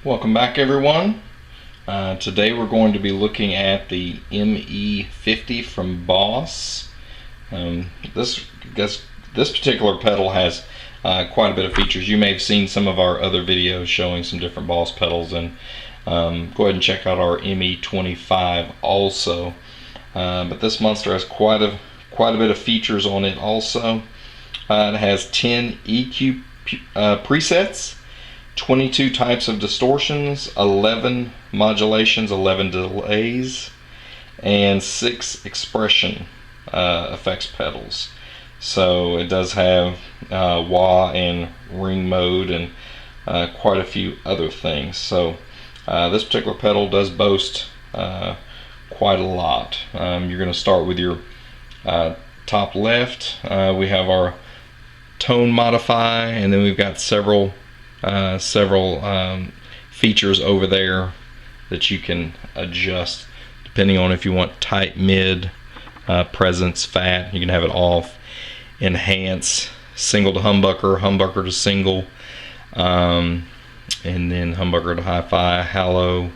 Welcome back, everyone. Today we're going to be looking at the ME50 from Boss. This particular pedal has quite a bit of features. You may have seen some of our other videos showing some different Boss pedals, and go ahead and check out our ME25 also. But this monster has quite a bit of features on it also. It has 10 EQ presets, 22 types of distortions, 11 modulations, 11 delays, and 6 expression effects pedals. So it does have wah and ring mode and quite a few other things. So this particular pedal does boast quite a lot. You're going to start with your top left. We have our tone modify, and then we've got several features over there that you can adjust depending on if you want tight, mid, presence, fat. You can have it off, enhance, single to humbucker, humbucker to single, and then humbucker to hi-fi, halo,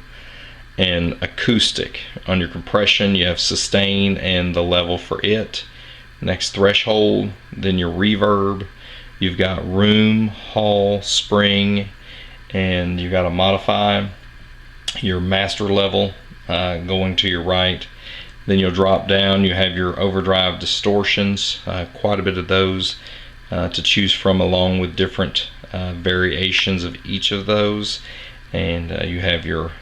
and acoustic. On your compression, you have sustain and the level for it. Next, threshold, then your reverb. You've got room, hall, spring, and you've got to modify your master level going to your right. Then you'll drop down, you have your overdrive distortions, quite a bit of those to choose from, along with different variations of each of those. And you have your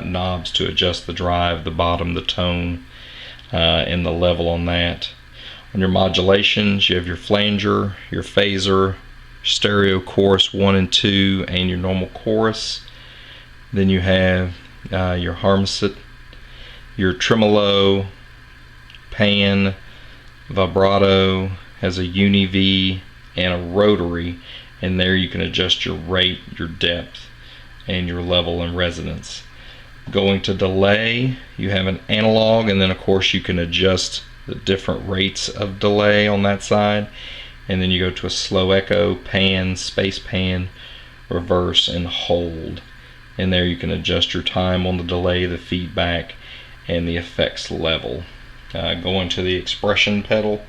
knobs to adjust the drive, the bottom, the tone, and the level on that. On your modulations, you have your flanger, your phaser, stereo chorus 1 and 2, and your normal chorus. Then you have your harmonic, your tremolo, pan, vibrato, has a uni V and a rotary, and there you can adjust your rate, your depth, and your level and resonance. Going to delay, you have an analog, and then of course you can adjust the different rates of delay on that side. And then you go to a slow echo, pan, space pan, reverse, and hold. And there you can adjust your time on the delay, the feedback, and the effects level. Going to the expression pedal,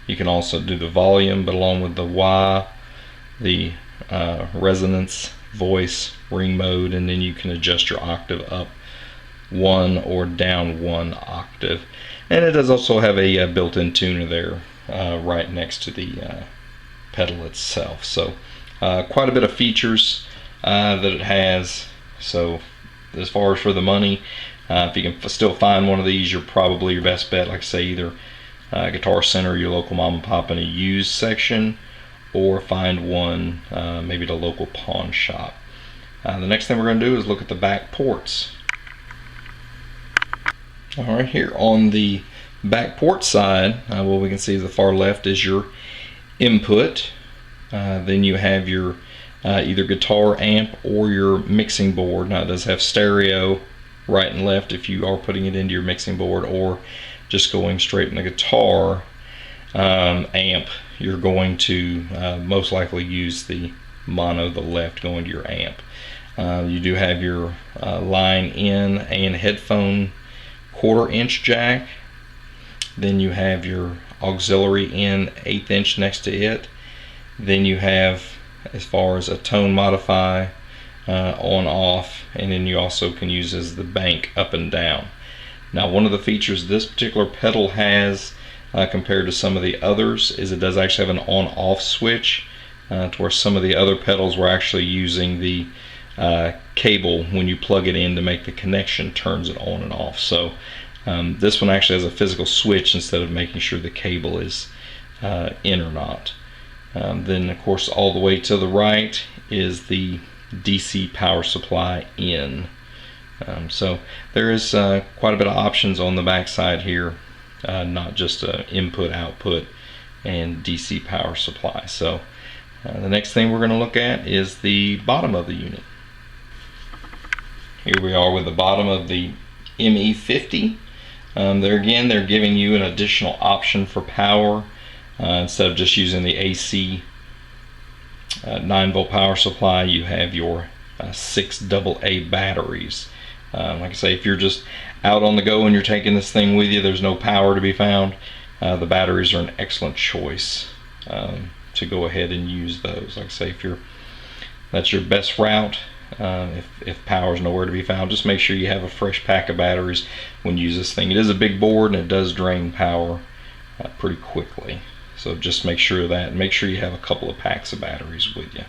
you can also do the volume, but along with the wah, the resonance, voice, ring mode, and then you can adjust your octave up 1 or down 1 octave. And it does also have a built-in tuner there right next to the pedal itself. So quite a bit of features that it has. So as far as for the money, if you can still find one of these, you're probably your best bet. Like I say, either Guitar Center, your local mom and pop in a used section, or find one maybe at a local pawn shop. The next thing we're going to do is look at the back ports. Alright, here on the back port side, what we can see is the far left is your input. Then you have your either guitar amp or your mixing board. Now it does have stereo right and left if you are putting it into your mixing board, or just going straight in the guitar amp. You're going to most likely use the mono, the left, going to your amp. You do have your line in and headphone 1/4 inch jack. Then you have your auxiliary in 1/8 inch next to it. Then you have, as far as a tone modify, on off, and then you also can use as the bank up and down. Now, one of the features this particular pedal has compared to some of the others is it does actually have an on off switch, to where some of the other pedals were actually using the cable when you plug it in to make the connection, turns it on and off. So this one actually has a physical switch instead of making sure the cable is in or not. Then of course all the way to the right is the DC power supply in. So there is quite a bit of options on the back side here, not just input, output, and DC power supply. So the next thing we're going to look at is the bottom of the unit. Here we are with the bottom of the ME50. There again, they're giving you an additional option for power. Instead of just using the AC 9-volt power supply, you have your 6 AA batteries. Like I say, if you're just out on the go and you're taking this thing with you, there's no power to be found, the batteries are an excellent choice to go ahead and use those. Like I say, if that's your best route, if power's nowhere to be found, just make sure you have a fresh pack of batteries when you use this thing. It is a big board and it does drain power pretty quickly, so just make sure of that, and make sure you have a couple of packs of batteries with you.